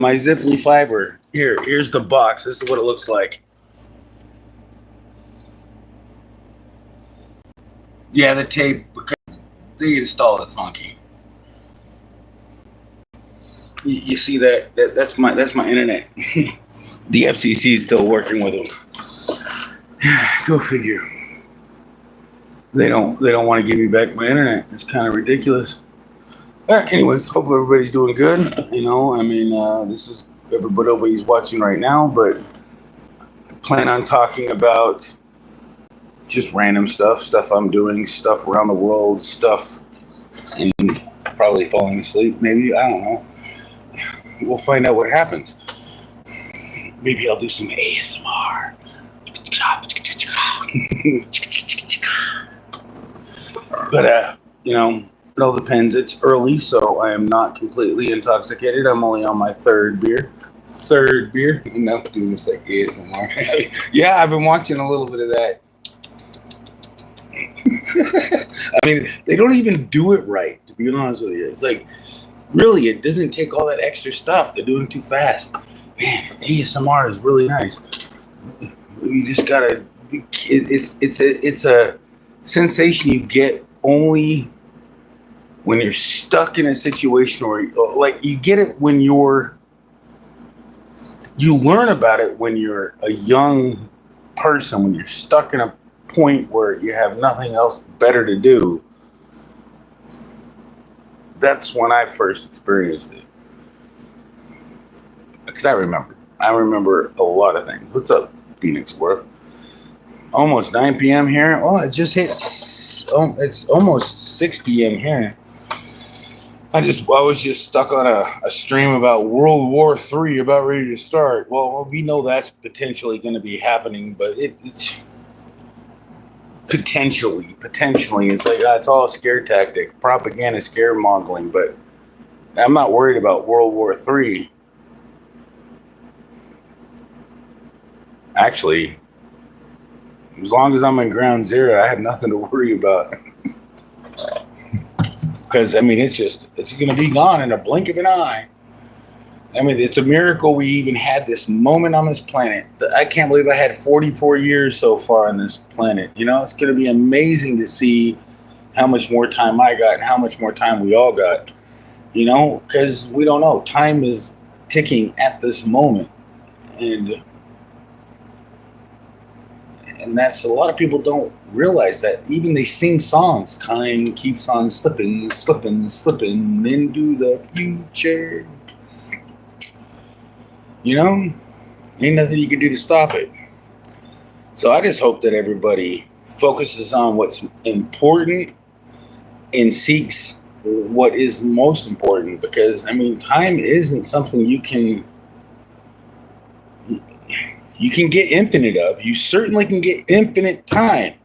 my Ziply fiber. Here's the box. This is what it looks like. Yeah, the tape, because they installed it funky. You see that's my internet. The FCC is still working with them. Go figure. They don't want to give me back my internet. It's kind of ridiculous. Anyways, hope everybody's doing good. This is everybody's watching right now, but I plan on talking about just random stuff I'm doing, stuff around the world, stuff, and probably falling asleep. Maybe, I don't know. We'll find out what happens. Maybe I'll do some ASMR. But it all depends. It's early, so I am not completely intoxicated. I'm only on my third beer. I'm not doing this like ASMR. Yeah, I've been watching a little bit of that. I mean, they don't even do it right, to be honest with you. It's like, really, it doesn't take all that extra stuff. They're doing it too fast. Man, ASMR is really nice. You just gotta. It's a sensation you get only when you're stuck in a situation, or like you get it when you learn about it when you're a young person, when you're stuck in a point where you have nothing else better to do. That's when I first experienced it. Because I remember a lot of things. What's up, Phoenix World? Almost 9 p.m. here. Oh, it just hit. It's almost 6 p.m. here. I was just stuck on a stream about World War III about ready to start. Well, we know that's potentially going to be happening, but it's potentially. It's like it's all a scare tactic, propaganda, scaremongering. But I'm not worried about World War III. Actually, as long as I'm in ground zero, I have nothing to worry about. Because, it's going to be gone in a blink of an eye. It's a miracle we even had this moment on this planet. I can't believe I had 44 years so far on this planet. It's going to be amazing to see how much more time I got and how much more time we all got. Because we don't know. Time is ticking at this moment. And that's, a lot of people don't realize that. Even they sing songs. Time keeps on slipping into the future. Ain't nothing you can do to stop it. So I just hope that everybody focuses on what's important and seeks what is most important. Because, time isn't something you can get infinite of. You certainly can get infinite time.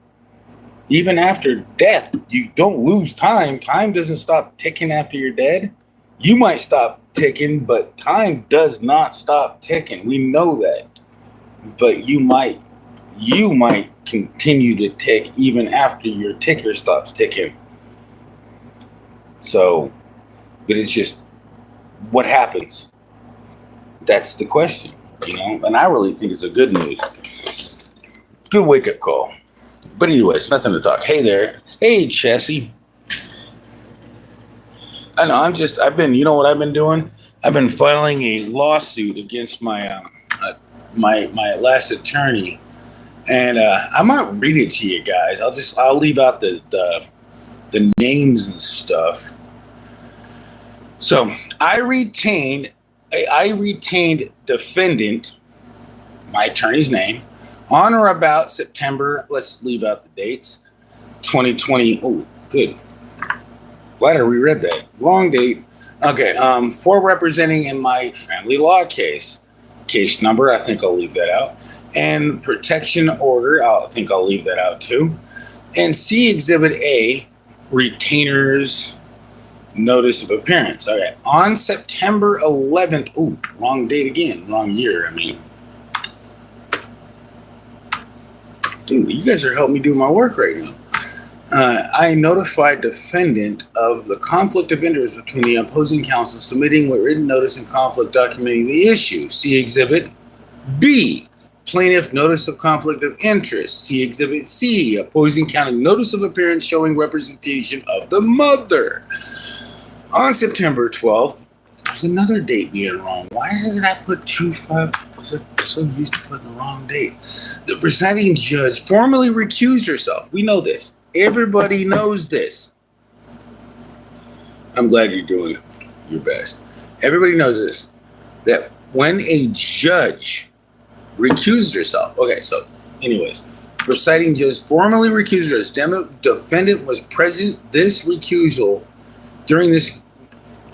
Even after death, you don't lose time. Time doesn't stop ticking after you're dead. You might stop ticking, but time does not stop ticking. We know that. But you might continue to tick even after your ticker stops ticking. So, but it's just what happens. That's the question. And I really think it's a good news. Good wake-up call. But anyways, nothing to talk. Hey there. Hey, Chassis. I know, you know what I've been doing? I've been filing a lawsuit against my last attorney. And I might read it to you guys. I'll leave out the names and stuff. So, I retained defendant, my attorney's name, on or about September, let's leave out the dates, 2020. Oh, good. Glad I reread that. Wrong date. Okay, for representing in my family law case. Case number, I think I'll leave that out. And protection order, I think I'll leave that out too. And C Exhibit A, retainer's notice of appearance. Okay, on September 11th. Ooh, wrong date again. Wrong year. Dude, you guys are helping me do my work right now. I notified defendant of the conflict of interest between the opposing counsel, submitting a written notice and conflict documenting the issue. See Exhibit B. Plaintiff notice of conflict of interest. See Exhibit C. Opposing county notice of appearance showing representation of the mother. On September 12th, there's another date being wrong. Why did I put 2-5? I'm so used to putting the wrong date. The presiding judge formally recused herself. We know this. Everybody knows this. I'm glad you're doing your best. Everybody knows this. That when a judge recused herself. Okay, so anyways, presiding judge formally recused herself. Defendant was present. This recusal during this,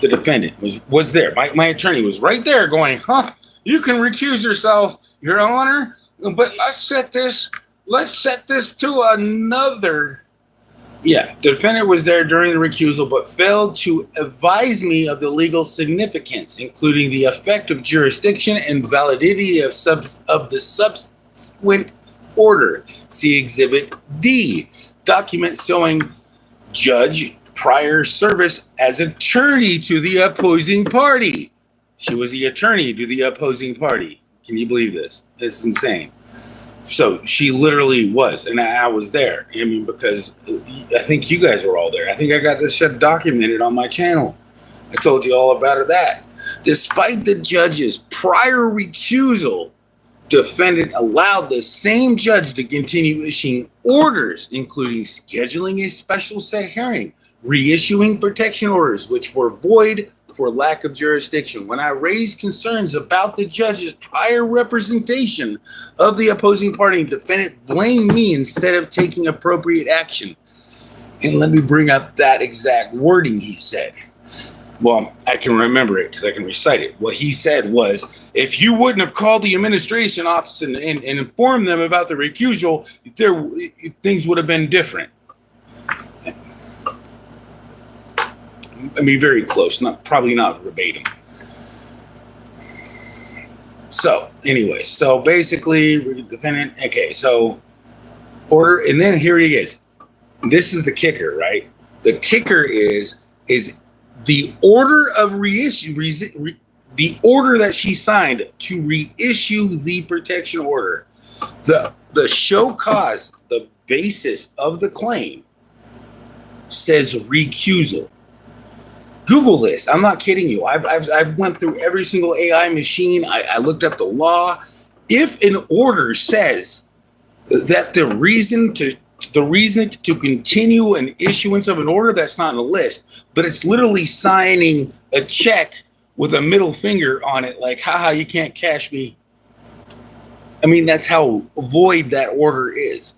the defendant was there. My attorney was right there going, you can recuse yourself, Your Honor, but let's set this to another. Yeah, the defendant was there during the recusal, but failed to advise me of the legal significance, including the effect of jurisdiction and validity of the subsequent order. See Exhibit D. Document showing judge prior service as attorney to the opposing party. She was the attorney to the opposing party. Can you believe this? It's insane. So she literally was, and I was there. I mean, because I think you guys were all there. I think I got this shit documented on my channel. I told you all about that. Despite the judge's prior recusal, defendant allowed the same judge to continue issuing orders, including scheduling a special set hearing, reissuing protection orders, which were void for lack of jurisdiction. When I raised concerns about the judge's prior representation of the opposing party, defendant blamed me instead of taking appropriate action. And let me bring up that exact wording he said. Well, I can remember it because I can recite it. What he said was, if you wouldn't have called the administration office and informed them about the recusal, things would have been different. I mean, very close, probably not verbatim. So, anyway, so basically, defendant, okay, so order, and then here it is. This is the kicker, right? The kicker is the order of reissue, the order that she signed to reissue the protection order, the show cause, the basis of the claim says recusal. Google this. I'm not kidding you. I've went through every single AI machine. I looked up the law. If an order says that the reason to continue an issuance of an order, that's not in the list, but it's literally signing a check with a middle finger on it, like, haha, you can't cash me. I mean, that's how void that order is.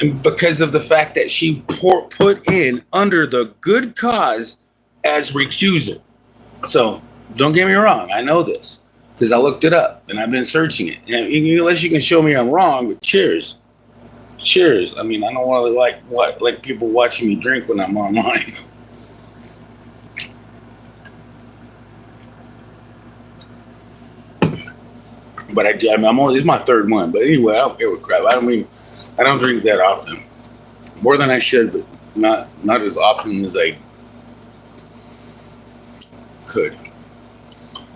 And because of the fact that she put in under the good cause as recusal. So don't get me wrong. I know this because I looked it up and I've been searching it. And unless you can show me I'm wrong, but cheers. I mean, I don't want to like people watching me drink when I'm online. But this is my third one. But anyway, I don't care what crap. I don't drink that often. More than I should, but not as often as I could.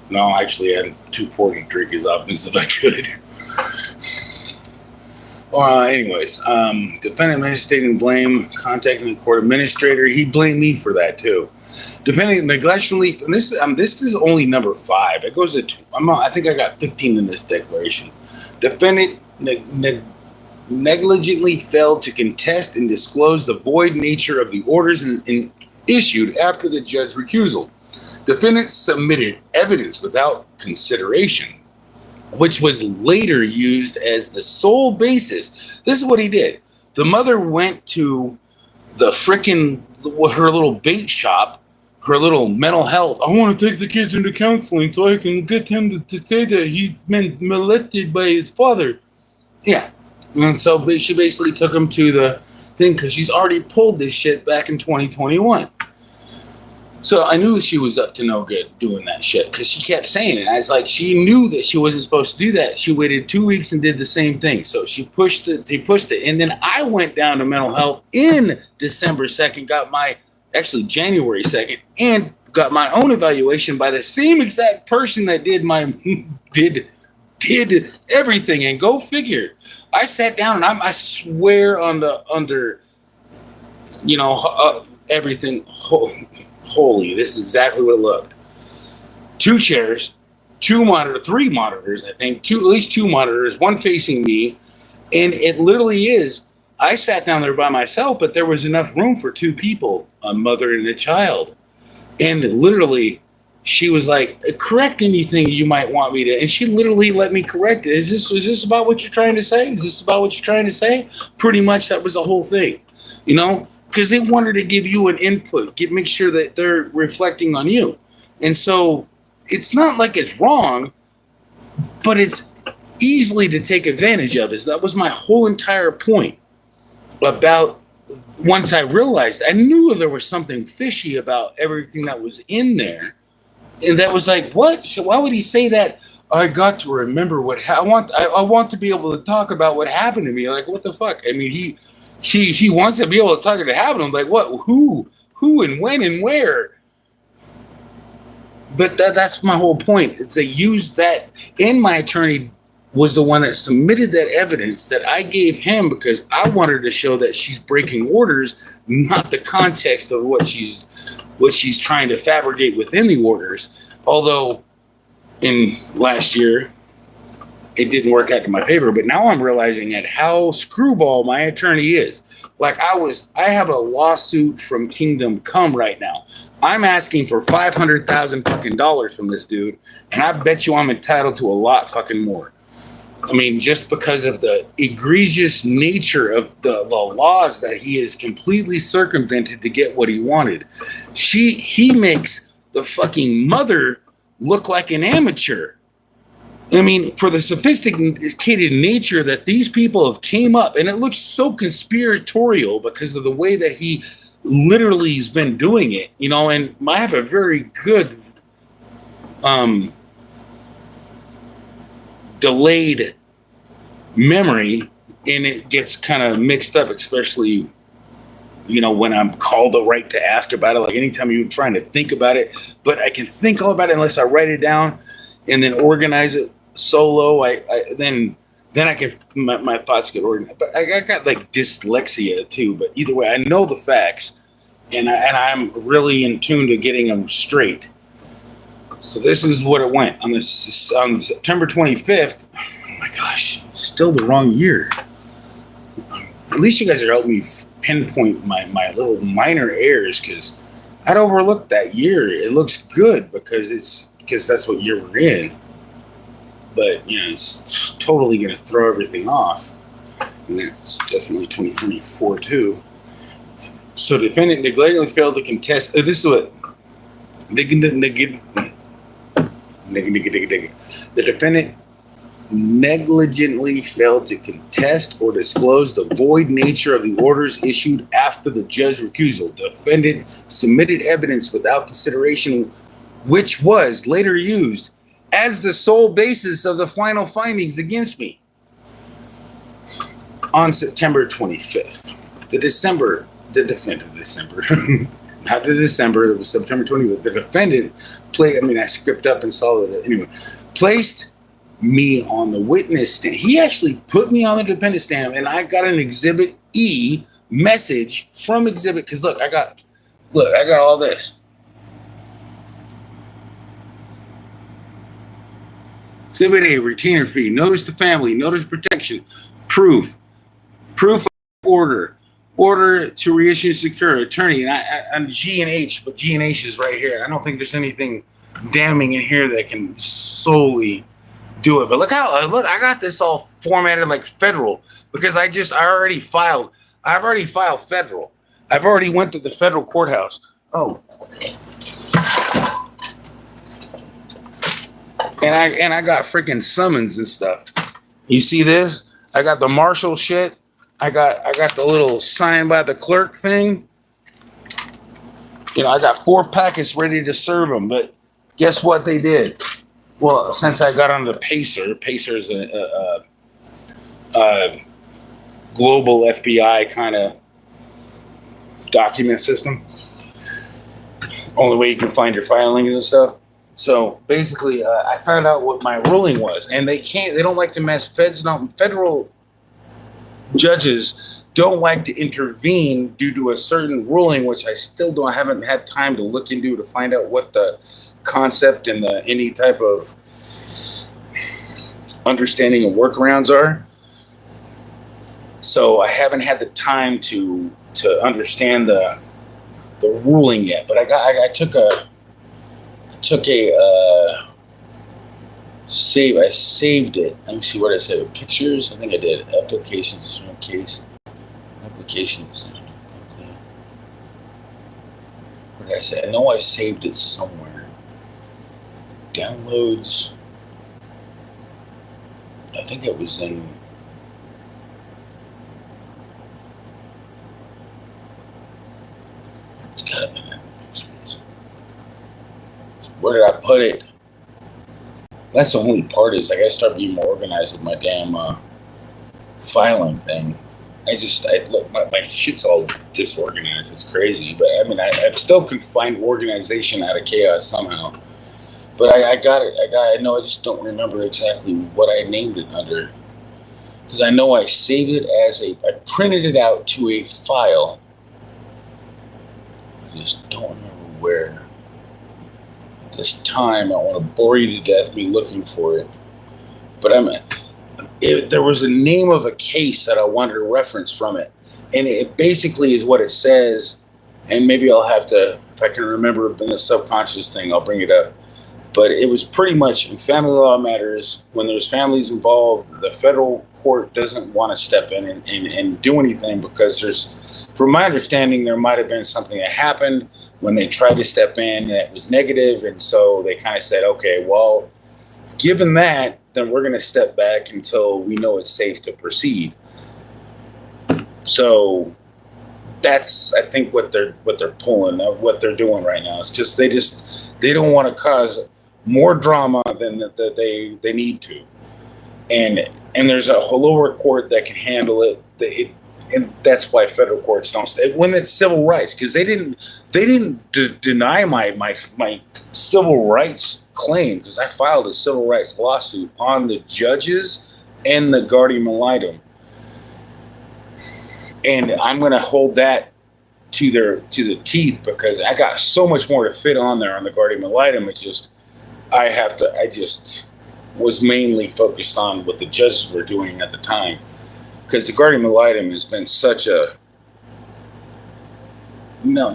No, actually, I'm too poor to drink as often as I could. Anyways, defendant administrating blame, contacting the court administrator. He blamed me for that too. Defendant negligently, and this is only number 5. It goes to I think I got 15 in this declaration. Defendant negligently failed to contest and disclose the void nature of the orders issued after the judge's recusal. Defendant submitted evidence without consideration, which was later used as the sole basis. This is what he did. The mother went to the her little bait shop, her little mental health. I want to take the kids into counseling so I can get him to say that he's been molested by his father. Yeah. And so she basically took him to the thing because she's already pulled this shit back in 2021. So I knew she was up to no good doing that shit because she kept saying it. I was like, she knew that she wasn't supposed to do that. She waited 2 weeks and did the same thing. So she pushed it. They pushed it, and then I went down to mental health in December 2nd. January 2nd, and got my own evaluation by the same exact person that did my did everything. And go figure. I sat down and I swear under everything. Holy, this is exactly what it looked. 2 chairs, 3 monitors, I think, at least 2 monitors, one facing me. And it literally is, I sat down there by myself, but there was enough room for 2 people, a mother and a child. And literally, she was like, correct anything you might want me to. And she literally let me correct it. Is this about what you're trying to say? Is this about what you're trying to say? Pretty much that was the whole thing, because they wanted to give you an input, make sure that they're reflecting on you. And so it's not like it's wrong, but it's easily to take advantage of. That was my whole entire point about once I realized, I knew there was something fishy about everything that was in there. And that was like, what? Why would he say that? I got to remember I want to be able to talk about what happened to me. Like, what the fuck? I mean, he wants to be able to talk to happen. I'm like, what? Who and when and where? But that's my whole point. It's they used that, and my attorney was the one that submitted that evidence that I gave him because I wanted to show that she's breaking orders, not the context of what she's trying to fabricate within the orders. Although in last year it didn't work out to my favor, but now I'm realizing at how screwball my attorney is. Like I have a lawsuit from Kingdom Come right now. I'm asking for $500,000 fucking dollars from this dude, and I bet you I'm entitled to a lot fucking more. I mean, just because of the egregious nature of the laws that he has completely circumvented to get what he wanted. He makes the fucking mother look like an amateur. I mean, for the sophisticated nature that these people have came up, and it looks so conspiratorial because of the way that he literally has been doing it, and I have a very good delayed memory, and it gets kind of mixed up, especially when I'm called the right to ask about it. Like anytime you're trying to think about it, but I can think all about it unless I write it down and then organize it solo. Then I can my thoughts get organized. But I got like dyslexia too. But either way, I know the facts, and I'm really in tune to getting them straight. So this is what it went on September 25th. Oh my gosh, still the wrong year. At least you guys are helping me pinpoint my little minor errors, because I'd overlooked that year. It looks good because that's what year we're in. But it's totally gonna throw everything off. And it's definitely 2024 too. So defendant negligently failed to contest. This is what the defendant negligently failed to contest or disclose the void nature of the orders issued after the judge recusal. Defendant submitted evidence without consideration, which was later used as the sole basis of the final findings against me. On September 25th, not the December, it was September 25th. The defendant I script up and saw it anyway, placed me on the witness stand. He actually put me on the defendant stand, and I got an Exhibit E message from Exhibit, because I got all this. Exhibit A, retainer fee, notice to family, notice protection, proof of order to reissue secure, attorney, and I'm G and H, but G and H is right here. I don't think there's anything damning in here that can solely do it. But look, I got this all formatted like federal, because I've already filed federal. I've already went to the federal courthouse. Oh. And I got freaking summons and stuff. You see this? I got the marshal shit. I got the little sign by the clerk thing. I got 4 packets ready to serve them, but guess what they did? Well, since I got on the Pacer is a global FBI kind of document system. Only way you can find your filings and stuff. So basically, I found out what my ruling was, and they don't like to mess. Federal judges don't like to intervene due to a certain ruling, which I haven't had time to look into to find out what the concept and any type of understanding of workarounds are. So I haven't had the time to understand the ruling yet. But I took a save. I saved it. Let me see what I saved. Pictures. I think I did. Applications. Case. Applications. What did I say? I know I saved it somewhere. Downloads. I think it was in. It's gotta be in pictures. Where did I put it? That's the only part is I gotta start being more organized with my damn filing thing. Look, my shit's all disorganized. It's crazy, but I mean, I still can find organization out of chaos somehow. But I got it. I know. I just don't remember exactly what I named it under, because I know I saved it as I printed it out to a file. I just don't remember where. At this time, I don't want to bore you to death me looking for it. But there was a name of a case that I wanted to reference from it, and it basically is what it says. And maybe I'll have to, if I can remember in the subconscious thing, I'll bring it up. But it was pretty much in family law matters, when there's families involved, the federal court doesn't want to step in and do anything, because from my understanding, there might have been something that happened when they tried to step in that was negative. And so they kind of said, okay, well, given that, then we're going to step back until we know it's safe to proceed. So that's, I think, what they're pulling, what they're doing right now. It's just they don't want to cause more drama than that they need to, and there's a lower court that can handle it. And that's why federal courts don't stay when it's civil rights, because they didn't deny my civil rights claim, because I filed a civil rights lawsuit on the judges and the guardian ad litem, and I'm going to hold that to the teeth, because I got so much more to fit on there on the guardian ad litem. It's just I just was mainly focused on what the judges were doing at the time, because the guardian ad litem has been such a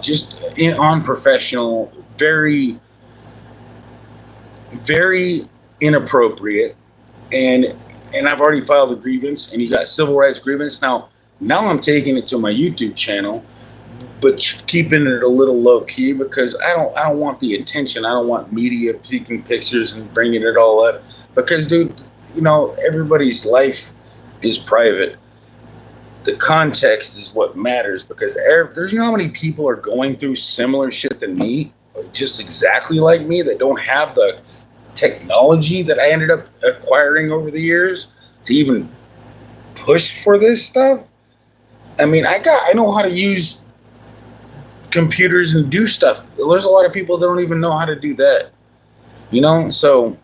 just unprofessional, very, very inappropriate, and I've already filed a grievance, and you got civil rights grievance. Now I'm taking it to my YouTube channel, but keeping it a little low key, because I don't want the attention. I don't want media taking pictures and bringing it all up, because, dude, everybody's life is private. The context is what matters, because there's how many people are going through similar shit than me, just exactly like me, that don't have the technology that I ended up acquiring over the years to even push for this stuff. I mean, I know how to use computers and do stuff. There's a lot of people that don't even know how to do that, so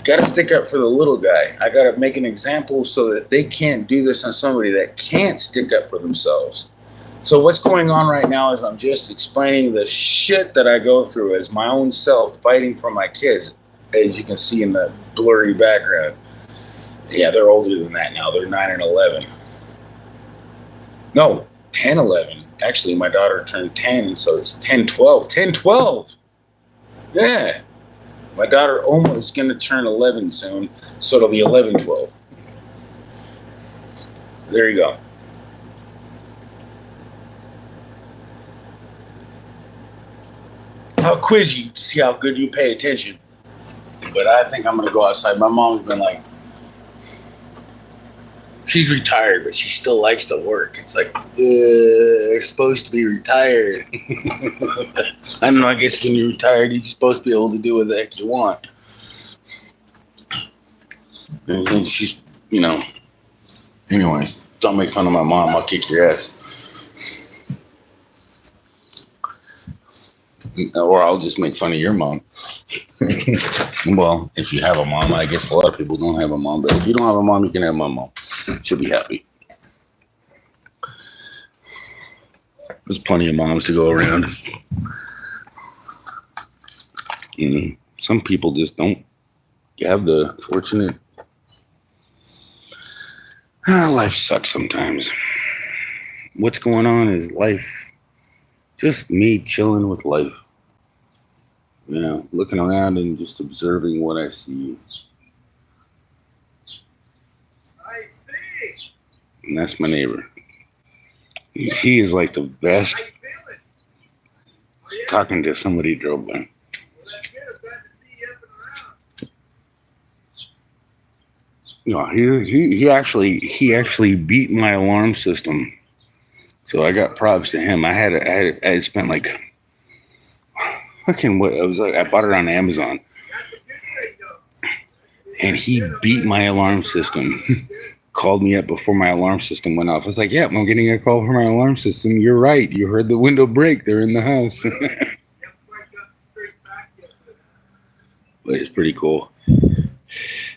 gotta stick up for the little guy. I gotta make an example so that they can't do this on somebody that can't stick up for themselves. So what's going on right now is I'm just explaining the shit that I go through as my own self, fighting for my kids, as you can see in the blurry background. Yeah, they're older than that now. They're 9 and 11. No, 10, 11. Actually, my daughter turned 10, so it's 10, 12. 10, 12! Yeah. My daughter almost is going to turn 11 soon, so it'll be 11, 12. There you go. I'll quiz you to see how good you pay attention. But I think I'm going to go outside. My mom's been like She's retired, but she still likes to work. It's like, you're supposed to be retired. I don't know. I guess when you're retired, you're supposed to be able to do what the heck you want. And she's, anyways, don't make fun of my mom. I'll kick your ass. Or I'll just make fun of your mom. Well, if you have a mom, I guess a lot of people don't have a mom. But if you don't have a mom, you can have my mom. She'll be happy. There's plenty of moms to go around. Some people just don't have the fortunate. Life sucks sometimes. What's going on is life. Just me chilling with life. Looking around and just observing what I see. I see. And that's my neighbor. He is like the best. Talking to somebody drove by. No, he actually beat my alarm system. So I got props to him. I had spent like fucking what it was like. I bought it on Amazon, and he beat my alarm system. Called me up before my alarm system went off. I was like, "Yeah, I'm getting a call from my alarm system. You're right. You heard the window break. They're in the house." But it's pretty cool.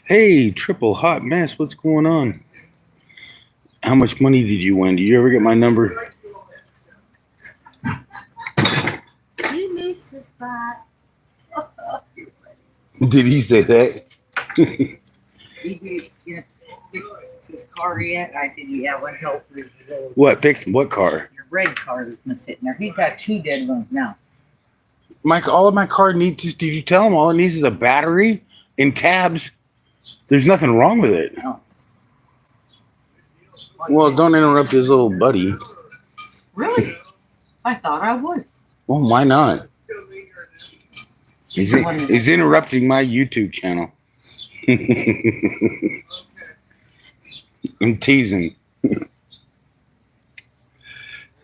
Hey, triple hot mess. What's going on? How much money did you win? Did you ever get my number? You missed the spot. Did he say that? Did you fix his car yet? I said, yeah, what help is it? What? Fix what car? Your red car is sitting there. He's got 2 dead ones now. Mike, all of my car needs is, did you tell him all it needs is a battery and tabs? There's nothing wrong with it. No. Well, don't interrupt his little buddy. Really? I thought I would. Well, why not? He's interrupting my YouTube channel. I'm teasing.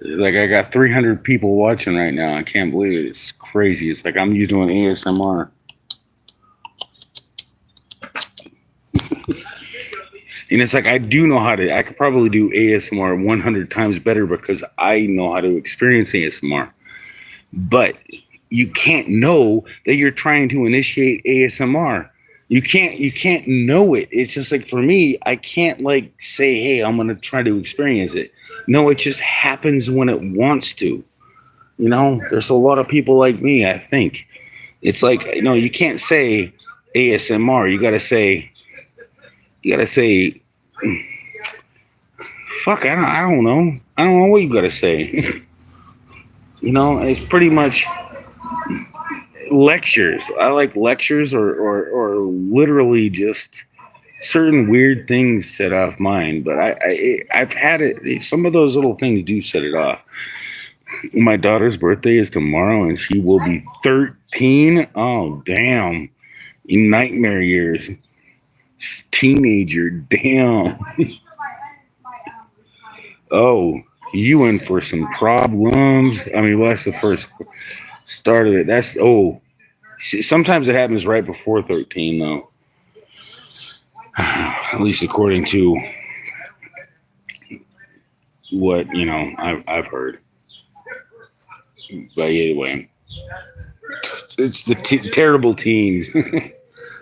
Like I got 300 people watching right now. I can't believe it. It's crazy. It's like I'm doing ASMR. And it's like I could probably do ASMR 100 times better because I know how to experience ASMR. But you can't know that you're trying to initiate ASMR. You can't know it. It's just like for me, I can't like say, hey, I'm gonna try to experience it. No, it just happens when it wants to. There's a lot of people like me, I think. It's like, you can't say ASMR. You gotta say fuck, I don't know. I don't know what you gotta say. It's pretty much lectures. I like lectures or literally just certain weird things set off mine. But I've had it. Some of those little things do set it off. My daughter's birthday is tomorrow, and she will be 13. Oh, damn. In nightmare years. Teenager, damn. Oh, you in for some problems. I mean, well, that's the first start of it. Sometimes it happens right before 13, though. At least according to what, I've heard. But anyway, it's the terrible teens.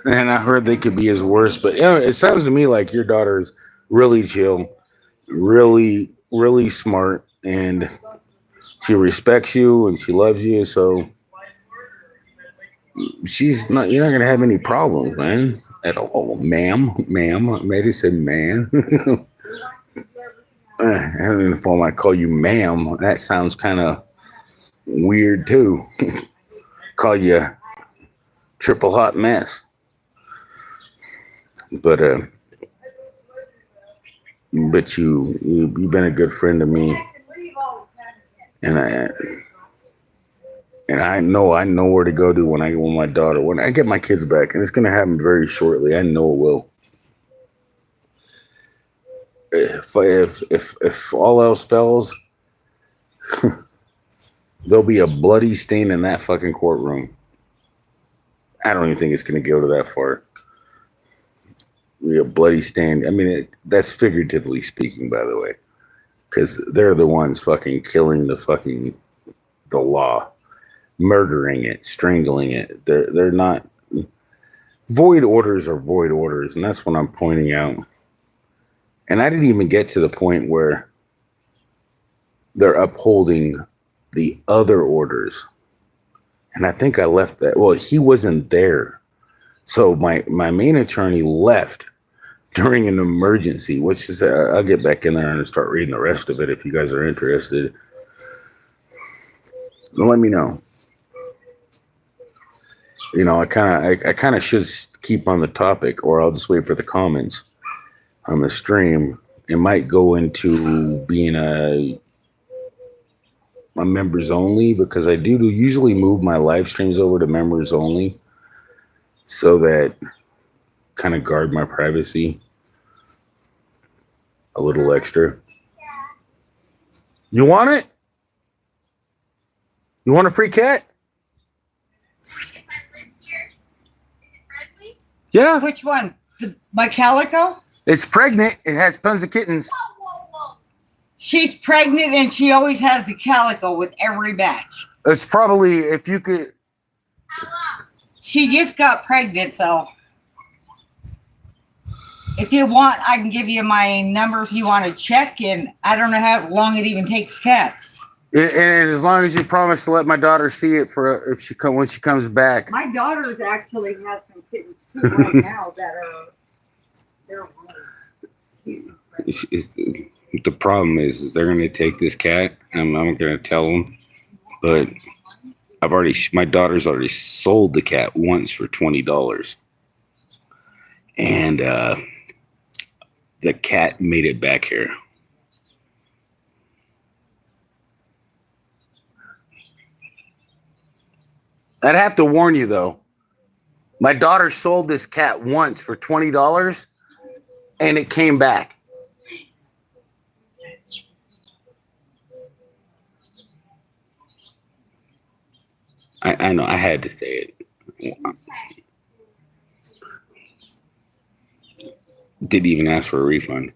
And I heard they could be as worse. But it sounds to me like your daughter is really chill, really, really smart, and she respects you and she loves you. So you're not going to have any problems, man, at all. Ma'am, maybe say man. I don't even know if I want to call you ma'am. That sounds kind of weird too. Call you triple hot mess. But you've been a good friend to me, and I know where to go to when my daughter, when I get my kids back, and it's gonna happen very shortly. I know it will. if all else fails, there'll be a bloody stain in that fucking courtroom. I don't even think it's going to go to that far. Be a bloody stain. I mean, that's figuratively speaking, by the way, because they're the ones fucking killing the law, murdering it, strangling it. They're not. Void orders are void orders, and that's what I'm pointing out. And I didn't even get to the point where they're upholding the other orders. And I think I left that. Well, he wasn't there. So my main attorney left during an emergency, which is, I'll get back in there and start reading the rest of it if you guys are interested. Let me know. You know, I kind of should keep on the topic, or I'll just wait for the comments on the stream. It might go into being a members only, because I do usually move my live streams over to members only, so that kind of guard my privacy a little extra. You want it? You want a free cat? Yeah. Which one? My calico? It's pregnant. It has tons of kittens. She's pregnant and she always has the calico with every batch. It's probably, if you could. She just got pregnant, so if you want, I can give you my number if you want to check. And I don't know how long it even takes cats. And as long as you promise to let my daughter see it for when she comes back. My daughters actually have some kittens too right now that are they're really cute. The problem is they're going to take this cat, and I'm not going to tell them, but my daughter's already sold the cat once for $20, and the cat made it back here. I'd have to warn you though, my daughter sold this cat once for $20, and it came back. I know, I had to say it. Didn't even ask for a refund.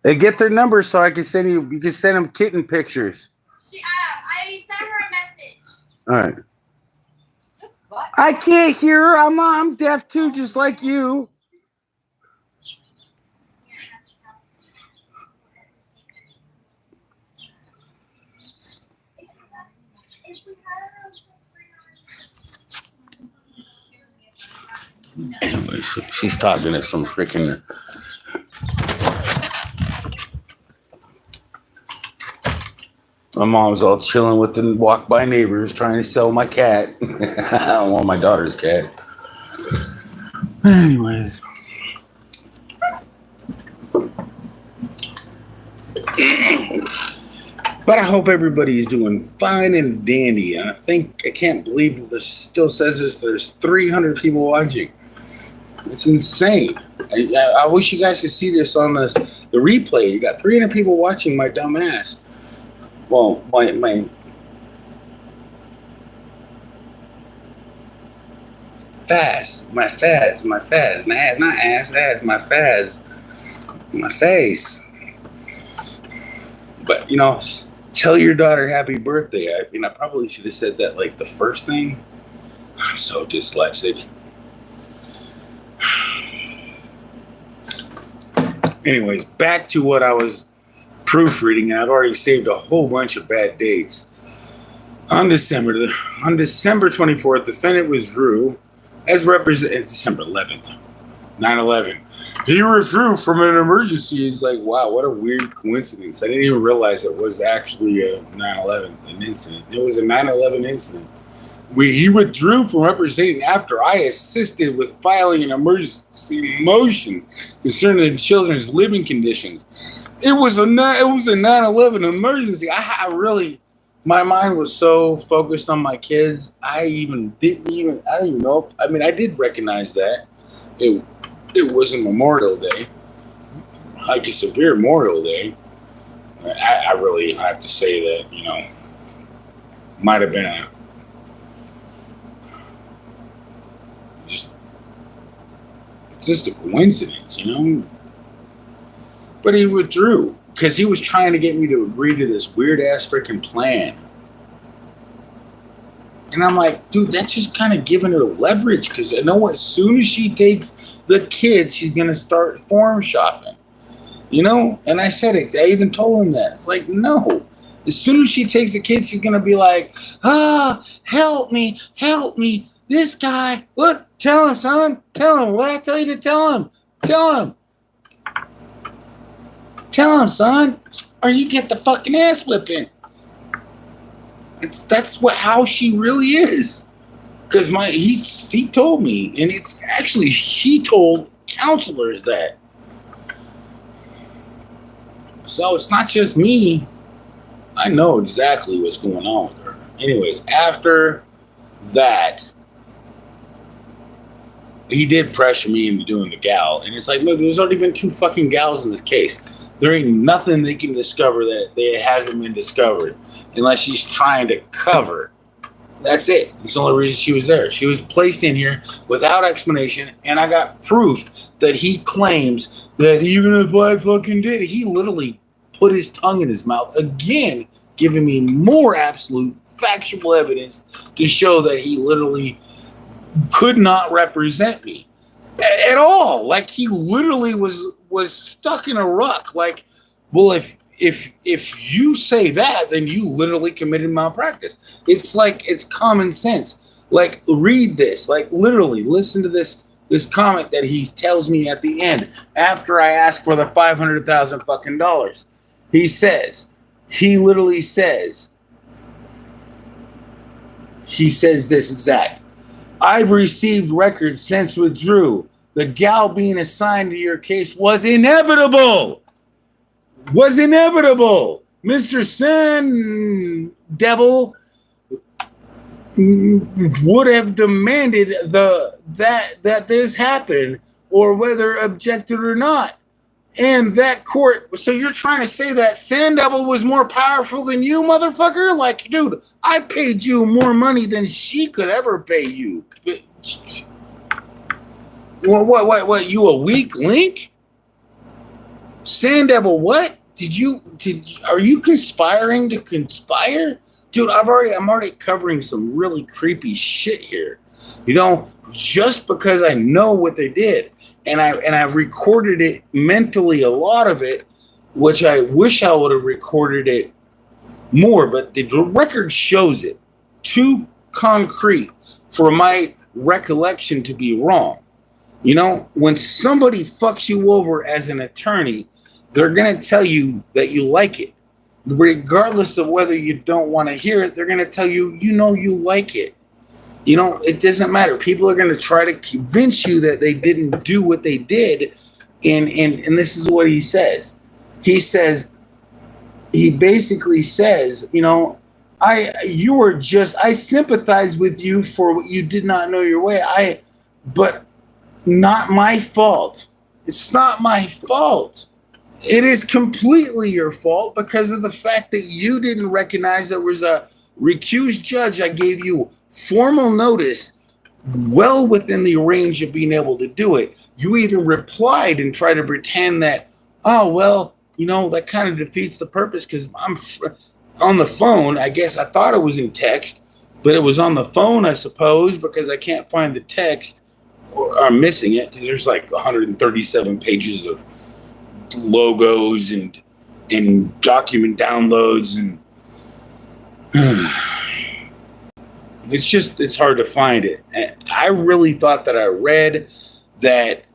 They get their numbers so I can send you. You can send them kitten pictures. I sent her a message. All right. What? I can't hear her. I'm deaf too, just like you. Anyway, she's talking to some freaking. My mom's all chilling with the walk-by neighbors trying to sell my cat. I don't want my daughter's cat. Anyways. But I hope everybody is doing fine and dandy. And I can't believe that this still says there's 300 people watching. It's insane. I wish you guys could see this on the replay. You got 300 people watching my dumb ass. Well, my face. My face. But, you know, tell your daughter happy birthday. I probably should have said that like the first thing. I'm so dyslexic. Anyways, back to what I was proofreading, and I've already saved a whole bunch of bad dates. On December 24th, defendant withdrew as represented. December 11th. 9/11. He withdrew from an emergency. It's like, wow, what a weird coincidence. I didn't even realize it was actually a 9/11, an incident. It was a 9/11 incident. He withdrew from representing after I assisted with filing an emergency motion concerning the children's living conditions. It was a 9/11 emergency. I really, my mind was so focused on my kids. I don't even know. I did recognize that it wasn't Memorial Day, like a severe Memorial Day. I really have to say that, might have been it's just a coincidence, But he withdrew because he was trying to get me to agree to this weird ass freaking plan. And I'm like, dude, that's just kind of giving her leverage because I know as soon as she takes the kids, she's going to start form shopping. And I said it. I even told him that. It's like, no. As soon as she takes the kids, she's going to be like, help me. This guy, look, tell him, son. Tell him what I tell you to tell him. Tell him, son, or you get the fucking ass whipping. That's how she really is. Because he told me, and it's actually he told counselors that. So it's not just me. I know exactly what's going on with her. Anyways, after that, he did pressure me into doing the gal, and it's like, look, there's already been 2 fucking gals in this case. There ain't nothing they can discover that hasn't been discovered unless she's trying to cover. That's it. It's the only reason she was there. She was placed in here without explanation, and I got proof that he claims that even if I fucking did, he literally put his tongue in his mouth again, giving me more absolute factual evidence to show that he literally could not represent me at all. Like he literally was stuck in a ruck. Like, well, if you say that, then you literally committed malpractice. It's like, it's common sense. Like, read this. Like, literally, listen to this comment that he tells me at the end after I ask for the $500,000 fucking dollars. He literally says this exact. I've received records since withdrew. The gal being assigned to your case was inevitable. Mr. Sun Devil would have demanded that this happen, or whether objected or not. And that court, so you're trying to say that Sand Devil was more powerful than you, motherfucker? Like, dude, I paid you more money than she could ever pay you. What, you a weak link? Sand Devil, what? Are you conspiring to conspire? Dude, I'm already covering some really creepy shit here. Just because I know what they did. And I recorded it mentally, a lot of it, which I wish I would have recorded it more, but the record shows it too concrete for my recollection to be wrong. When somebody fucks you over as an attorney, they're going to tell you that you like it. Regardless of whether you don't want to hear it, they're going to tell you, you like it. It doesn't matter. People are going to try to convince you that they didn't do what they did. And this is what he says. He basically says, I sympathize with you for what you did not know your way. But not my fault. It's not my fault. It is completely your fault because of the fact that you didn't recognize there was a recused judge. I gave you formal notice well within the range of being able to do it. You even replied and tried to pretend that, that kind of defeats the purpose because I'm on the phone. I guess I thought it was in text, but it was on the phone, I suppose, because I can't find the text, or I'm missing it because there's like 137 pages of logos and document downloads, and it's hard to find it. And I really thought that I read that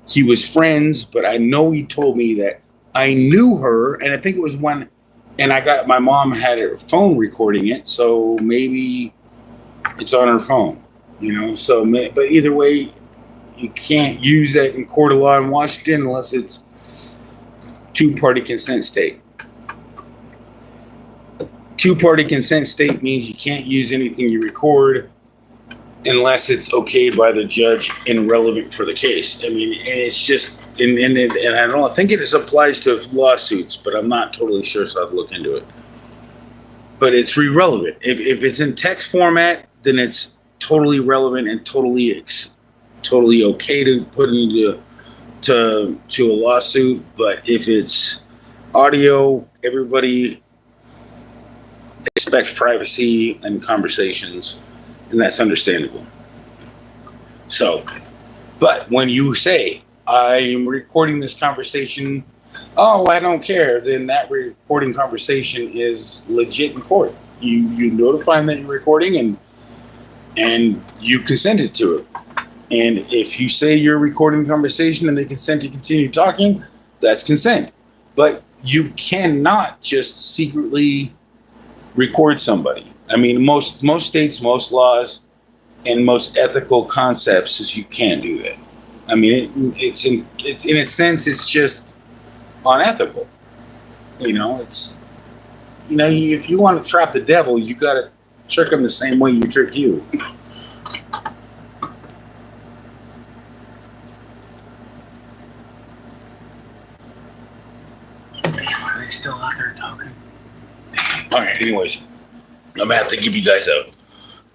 he was friends, but I know he told me that I knew her, and I think it was when, and my mom had her phone recording it, so maybe it's on her phone, so, but either way, you can't use that in court of law in Washington unless it's two-party consent state. Two-party consent state means you can't use anything you record unless it's okayed by the judge and relevant for the case. I mean, and it's just, and I don't think it applies to lawsuits, but I'm not totally sure, so I'll look into it. But it's irrelevant. If it's in text format, then it's totally relevant and totally okay to put into to a lawsuit. But if it's audio, everybody expects privacy and conversations, and that's understandable. So, but when you say, I am recording this conversation, oh, I don't care, then that recording conversation is legit in court. You notify them that you're recording, and you consented to it. And if you say you're recording the conversation and they consent to continue talking, that's consent. But you cannot just secretly record somebody. I mean, most states, most laws, and most ethical concepts is you can't do that. I mean, it's in a sense, it's just unethical. It's if you want to trap the devil, you got to trick him the same way you trick you. Damn, are they still out there talking? Damn. All right. Anyways, I'm gonna have to give you guys a.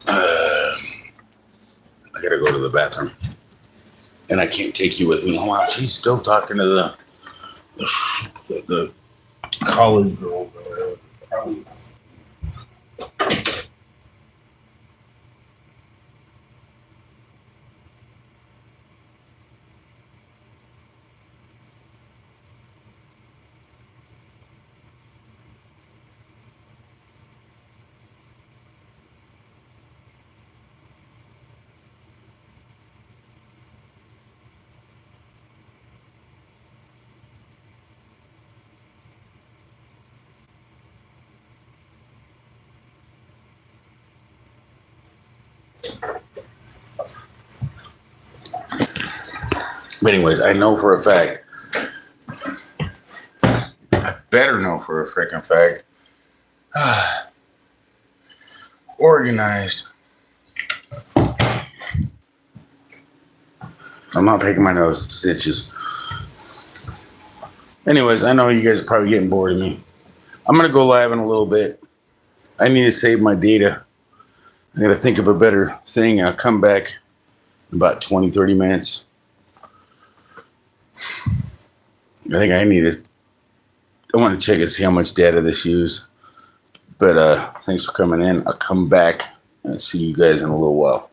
I gotta go to the bathroom, and I can't take you with me. Oh wow, she's still talking to the college girl. But anyways, I know for a fact, I better know for a freaking fact, organized. I'm not picking my nose, stitches. Anyways, I know you guys are probably getting bored of me. I'm going to go live in a little bit. I need to save my data. I got to think of a better thing. I'll come back in about 20, 30 minutes. I think I want to check and see how much data this used. But thanks for coming in. I'll come back and see you guys in a little while.